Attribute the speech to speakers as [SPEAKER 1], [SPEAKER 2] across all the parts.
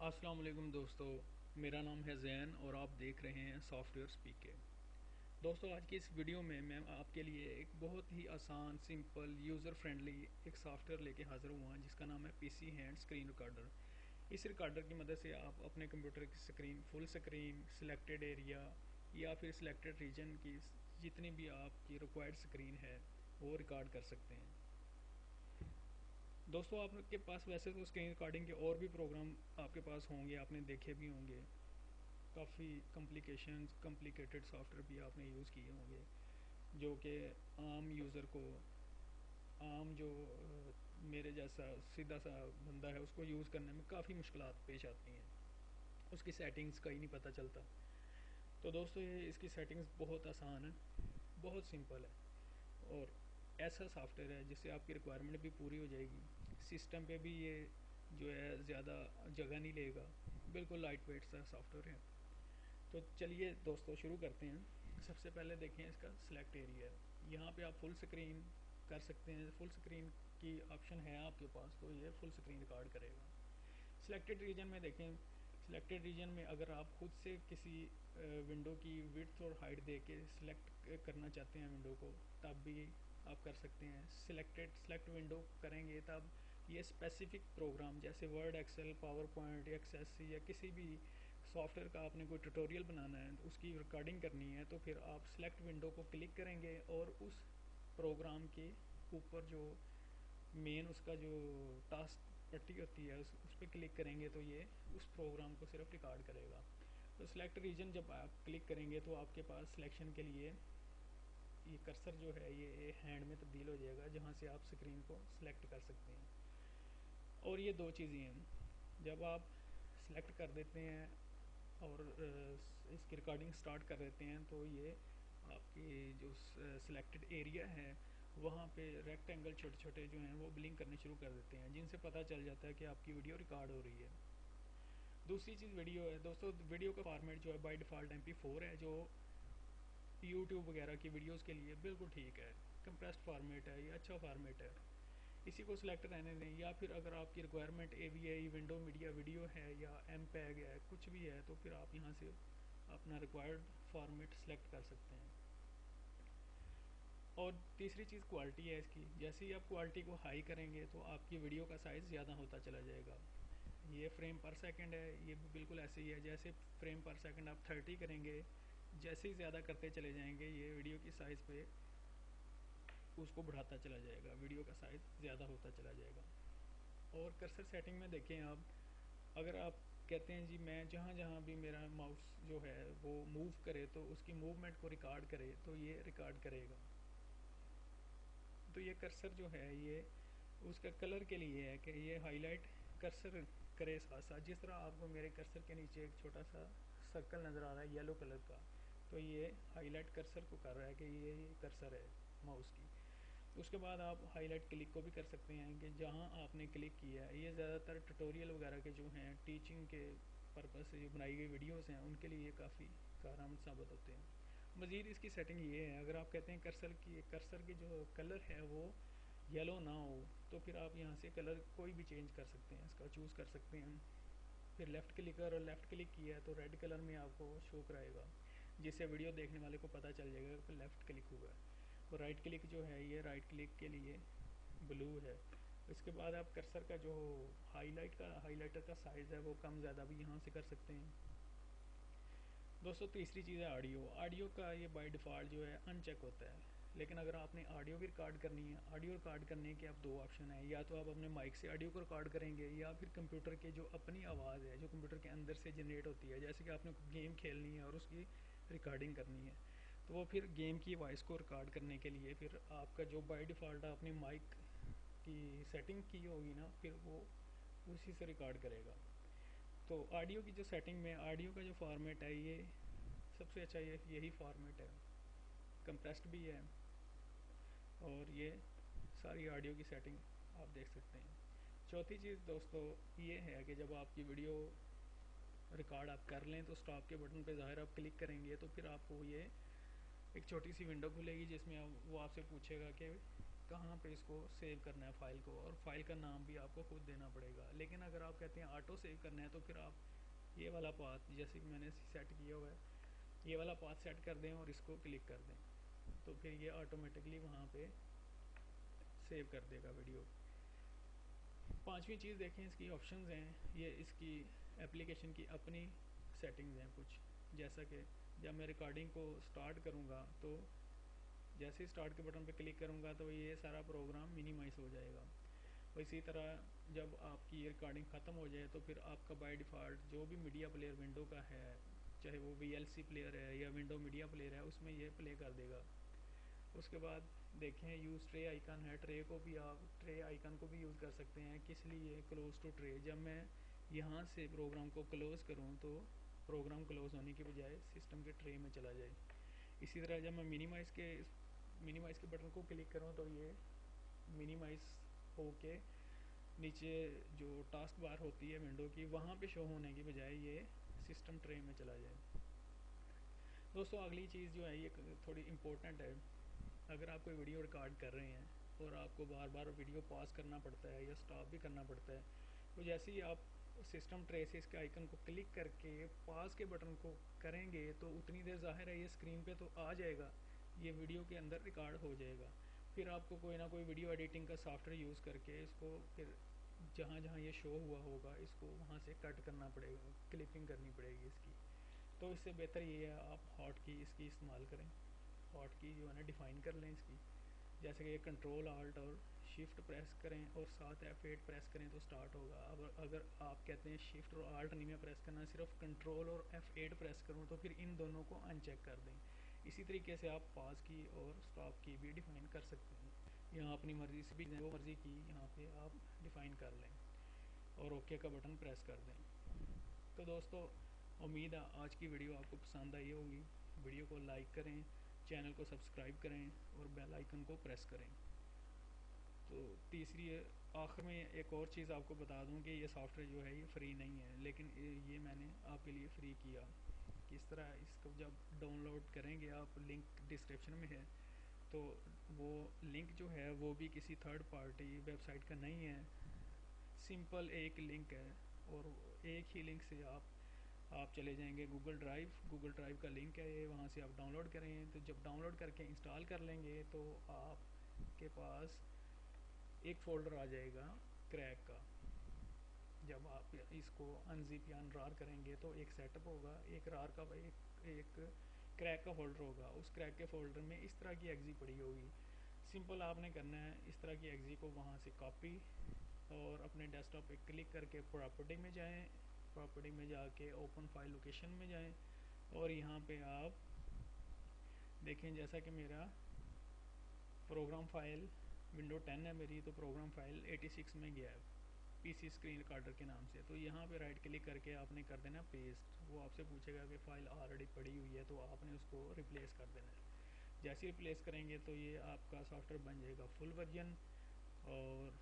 [SPEAKER 1] अस्सलाम वालेकुम दोस्तों, मेरा नाम है ज़ैन और आप देख रहे हैं सॉफ्टवेयर स्पीकर। दोस्तों, आज की इस वीडियो में मैं आपके लिए एक बहुत ही आसान, सिंपल, यूज़र फ्रेंडली एक सॉफ्टवेयर लेके हाज़िर हुआ जिसका नाम है पीसी हैंड स्क्रीन रिकॉर्डर। इस रिकॉर्डर की मदद से आप अपने कंप्यूटर की screen, full screen, selected area या फिर सिलेक्टेड रीजन की जितनी भी आपकी रिक्वायर्ड स्क्रीन है वो रिकॉर्ड कर सकते हैं। दोस्तों, आपके पास वैसे तो स्क्रीन रिकॉर्डिंग के और भी प्रोग्राम आपके पास होंगे, आपने देखे भी होंगे। काफ़ी कॉम्प्लिकेटेड सॉफ्टवेयर भी आपने यूज़ किए होंगे जो कि आम यूज़र को, आम जो मेरे जैसा सीधा सा बंदा है उसको यूज़ करने में काफ़ी मुश्किलात पेश आती हैं। उसकी सेटिंग्स का ही नहीं पता चलता। तो दोस्तों, ये इसकी सेटिंग्स बहुत आसान है, बहुत सिंपल है और ऐसा सॉफ्टवेयर है जिससे आपकी रिक्वायरमेंट भी पूरी हो जाएगी। सिस्टम पे भी ये जो है ज़्यादा जगह नहीं लेगा, बिल्कुल लाइट वेट सा सॉफ्टवेयर है। तो चलिए दोस्तों, शुरू करते हैं। सबसे पहले देखें इसका सिलेक्ट एरिया। यहाँ पे आप फुल स्क्रीन कर सकते हैं। फुल स्क्रीन की ऑप्शन है आपके पास, तो ये फुल स्क्रीन रिकॉर्ड करेगा। सिलेक्टेड रीजन में देखें, सिलेक्टेड रीजन में अगर आप खुद से किसी विंडो की विड्थ और हाइट दे के सिलेक्ट करना चाहते हैं विंडो को, तब भी आप कर सकते हैं। सेलेक्ट विंडो करेंगे तब ये स्पेसिफिक प्रोग्राम जैसे Word, Excel, PowerPoint, Access या किसी भी सॉफ्टवेयर का आपने कोई ट्यूटोरियल बनाना है तो उसकी रिकॉर्डिंग करनी है, तो फिर आप सिलेक्ट विंडो को क्लिक करेंगे और उस प्रोग्राम के ऊपर जो मेन उसका जो टास्क पट्टी होती है उस पर क्लिक करेंगे तो ये उस प्रोग्राम को सिर्फ रिकॉर्ड करेगा। तो सिलेक्ट रीजन जब आप क्लिक करेंगे तो आपके पास सिलेक्शन के लिए ये कर्सर जो है ये हैंड में तब्दील हो जाएगा, जहाँ से आप स्क्रीन को सिलेक्ट कर सकते हैं। और ये दो चीज़ें हैं, जब आप सिलेक्ट कर देते हैं और इसकी रिकॉर्डिंग स्टार्ट कर देते हैं तो ये आपकी जो सिलेक्टेड एरिया है वहाँ पे रेक्टेंगल छोटे छोटे जो हैं वो ब्लिंक करने शुरू कर देते हैं, जिनसे पता चल जाता है कि आपकी वीडियो रिकॉर्ड हो रही है। दूसरी चीज़ वीडियो है। दोस्तों, वीडियो का फॉर्मेट जो है बाय डिफ़ॉल्ट MP4 है, जो यूट्यूब वगैरह की वीडियोस के लिए बिल्कुल ठीक है। कंप्रेस्ड फॉर्मेट है, ये अच्छा फॉर्मेट है, इसी को सिलेक्ट रहने दें। या फिर अगर आपकी requirement AVI window media video है या MPEG है, कुछ भी है, तो फिर आप यहाँ से अपना रिक्वायर्ड फॉर्मेट सेलेक्ट कर सकते हैं। और तीसरी चीज़ क्वालिटी है इसकी। जैसे ही आप क्वालिटी को हाई करेंगे तो आपकी वीडियो का साइज़ ज़्यादा होता चला जाएगा। ये फ्रेम पर सेकंड है, ये भी बिल्कुल ऐसे ही है। जैसे फ्रेम पर सेकंड आप 30 करेंगे, जैसे ही ज़्यादा करते चले जाएंगे ये वीडियो की साइज़ पे उसको बढ़ाता चला जाएगा, वीडियो का साइज़ ज़्यादा होता चला जाएगा। और कर्सर सेटिंग में देखें आप, अगर आप कहते हैं जी मैं जहाँ जहाँ भी मेरा माउस जो है वो मूव करे तो उसकी मूवमेंट को रिकॉर्ड करे, तो ये रिकॉर्ड करेगा। तो ये कर्सर जो है ये उसका कलर के लिए है कि ये हाईलाइट कर्सर करे साथ साथ। जिस तरह आपको मेरे कर्सर के नीचे एक छोटा सा सर्कल नज़र आ रहा है येलो कलर का, तो ये हाईलाइट कर्सर को कर रहा है कि ये कर्सर है माउस की। उसके बाद आप हाईलाइट क्लिक को भी कर सकते हैं कि जहाँ आपने क्लिक किया है। ये ज़्यादातर ट्यूटोरियल वगैरह के जो हैं, टीचिंग के पर्पज़ से जो बनाई गई वीडियोस हैं, उनके लिए ये काफ़ी कारआमद साबित होते हैं। मज़ीद इसकी सेटिंग ये है, अगर आप कहते हैं कर्सर की जो कलर है वो येलो ना हो, तो फिर आप यहाँ से कलर कोई भी चेंज कर सकते हैं, इसका चूज़ कर सकते हैं। फिर लेफ़्ट क्लिक किया है तो रेड कलर में आपको शो कराएगा, जिससे वीडियो देखने वाले को पता चल जाएगा कि लेफ़्ट क्लिक हुआ है। और राइट क्लिक जो है ये राइट क्लिक के लिए ब्लू है। इसके बाद आप कर्सर का जो हाईलाइटर का साइज़ है वो कम ज़्यादा भी यहाँ से कर सकते हैं। दोस्तों, तीसरी चीज़ है ऑडियो। ऑडियो का ये बाय डिफ़ॉल्ट जो है अनचेक होता है, लेकिन अगर आपने ऑडियो भी रिकॉर्ड करनी है, ऑडियो रिकॉर्ड करने के आप दो ऑप्शन है, या तो आप अपने माइक से ऑडियो को रिकॉर्ड करेंगे या फिर कंप्यूटर के जो अपनी आवाज़ है जो कंप्यूटर के अंदर से जनरेट होती है। जैसे कि आपने गेम खेलनी है और उसकी रिकॉर्डिंग करनी है, तो वो फिर गेम की वॉइस को रिकॉर्ड करने के लिए फिर आपका जो बाय डिफ़ॉल्ट आपने माइक की सेटिंग की होगी ना, फिर वो उसी से रिकॉर्ड करेगा। तो ऑडियो की जो सेटिंग में ऑडियो का जो फॉर्मेट है ये सबसे अच्छा यही फॉर्मेट है। कंप्रेस्ड भी है और ये सारी ऑडियो की सेटिंग आप देख सकते हैं। चौथी चीज़ दोस्तों ये है कि जब आपकी वीडियो रिकॉर्ड आप कर लें तो स्टॉप के बटन पे ज़ाहिर आप क्लिक करेंगे तो फिर आपको ये एक छोटी सी विंडो खुलेगी जिसमें वो आपसे पूछेगा कि कहाँ पे इसको सेव करना है फ़ाइल को, और फाइल का नाम भी आपको खुद देना पड़ेगा। लेकिन अगर आप कहते हैं ऑटो सेव करना है तो फिर आप ये वाला पाथ जैसे कि मैंने सेट किया हुआ है, ये वाला पाथ सेट कर दें और इसको क्लिक कर दें, तो फिर ये ऑटोमेटिकली वहाँ पे सेव कर देगा वीडियो। पांचवी चीज़ देखें, इसकी ऑप्शंस हैं, ये इसकी एप्लीकेशन की अपनी सेटिंग्स हैं कुछ, जैसा कि जब मैं रिकॉर्डिंग को स्टार्ट करूँगा तो जैसे ही स्टार्ट के बटन पे क्लिक करूँगा तो ये सारा प्रोग्राम मिनिमाइज हो जाएगा। और इसी तरह जब आपकी ये रिकॉर्डिंग ख़त्म हो जाए तो फिर आपका बाय डिफ़ॉल्ट जो भी मीडिया प्लेयर विंडो का है, चाहे वो VLC प्लेयर है या विंडो मीडिया प्लेयर है, उसमें ये प्ले कर देगा। उसके बाद देखें यूज़ ट्रे आइकन है, ट्रे को भी आप ट्रे आइकन को भी यूज़ कर सकते हैं। किस लिए? क्लोज टू ट्रे, जब मैं यहाँ से प्रोग्राम को क्लोज़ करूँ तो प्रोग्राम क्लोज़ होने के बजाय सिस्टम के ट्रे में चला जाए। इसी तरह जब मैं मिनिमाइज़ के बटन को क्लिक करूँ तो ये मिनिमाइज़ होके नीचे जो टास्क बार होती है विंडो की, वहाँ पे शो होने की बजाय ये सिस्टम ट्रे में चला जाए। दोस्तों अगली चीज़ जो है ये थोड़ी इम्पोर्टेंट है। अगर आप कोई वीडियो रिकॉर्ड कर रहे हैं और आपको बार बार वीडियो पॉज करना पड़ता है या स्टॉप भी करना पड़ता है, तो जैसे ही आप सिस्टम ट्रे से इसके आइकन को क्लिक करके पॉज के बटन को करेंगे तो उतनी देर ज़ाहिर है ये स्क्रीन पे तो आ जाएगा, ये वीडियो के अंदर रिकॉर्ड हो जाएगा। फिर आपको कोई ना कोई वीडियो एडिटिंग का सॉफ्टवेयर यूज़ करके इसको फिर जहाँ जहाँ ये शो हुआ होगा इसको वहाँ से कट करना पड़ेगा, क्लिपिंग करनी पड़ेगी इसकी। तो इससे बेहतर ये है आप हॉट की इसकी इस्तेमाल करें, हॉट की जो है ना डिफ़ाइन कर लें इसकी। जैसे कि कंट्रोल आल्ट और शिफ्ट प्रेस करें और साथ F8 प्रेस करें तो स्टार्ट होगा। अब अगर आप कहते हैं शिफ्ट और आल्ट नहीं मैं प्रेस करना, सिर्फ कंट्रोल और F8 प्रेस करूं, तो फिर इन दोनों को अनचेक कर दें। इसी तरीके से आप पॉज की और स्टॉप की भी डिफ़ाइन कर सकते हैं। यहाँ अपनी मर्ज़ी से भी जो मर्ज़ी की यहाँ पे आप डिफ़ाइन कर लें और ओके का बटन प्रेस कर दें। तो दोस्तों उम्मीद है आज की वीडियो आपको पसंद आई होगी। वीडियो को लाइक करें, चैनल को सब्सक्राइब करें और बेल आइकन को प्रेस करें। तो तीसरी आखिर में एक और चीज़ आपको बता दूं कि ये सॉफ्टवेयर जो है ये फ्री नहीं है, लेकिन ये मैंने आपके लिए फ्री किया। किस तरह? इसको जब डाउनलोड करेंगे आप, लिंक डिस्क्रिप्शन में है, तो वो लिंक जो है वो भी किसी थर्ड पार्टी वेबसाइट का नहीं है, सिंपल एक लिंक है और एक ही लिंक से आप चले जाएंगे गूगल ड्राइव का लिंक है ये, वहाँ से आप डाउनलोड करें। तो जब डाउनलोड करके इंस्टॉल कर लेंगे तो आपके पास एक फ़ोल्डर आ जाएगा क्रैक का। जब आप इसको अनजिप या अनरार करेंगे तो एक सेटअप होगा, एक रार का एक क्रैक का फोल्डर होगा। उस क्रैक के फोल्डर में इस तरह की एग्जी पड़ी होगी। सिंपल आपने करना है इस तरह की एग्जी को वहाँ से कॉपी और अपने डेस्कटॉप पे क्लिक करके प्रॉपर्टी में जाएं, प्रॉपर्टी में जाके ओपन फाइल लोकेशन में जाएं और यहाँ पे आप देखें जैसा कि मेरा प्रोग्राम फाइल विंडो 10 है मेरी, तो प्रोग्राम फाइल 86 में गया है PC स्क्रीन रिकॉर्डर के नाम से। तो यहाँ पे राइट क्लिक करके आपने कर देना पेस्ट। वो आपसे पूछेगा कि फ़ाइल ऑलरेडी पड़ी हुई है, तो आपने उसको रिप्लेस कर देना है। जैसे ही रिप्लेस करेंगे तो ये आपका सॉफ्टवेयर बन जाएगा फुल वर्जन और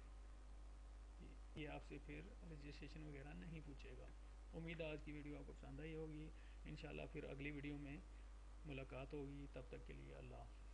[SPEAKER 1] ये आपसे फिर रजिस्ट्रेशन वगैरह नहीं पूछेगा। उम्मीद है आज की वीडियो आपको पसंद आई होगी। इंशाल्लाह फिर अगली वीडियो में मुलाकात होगी, तब तक के लिए अल्लाह हाफ़िज़।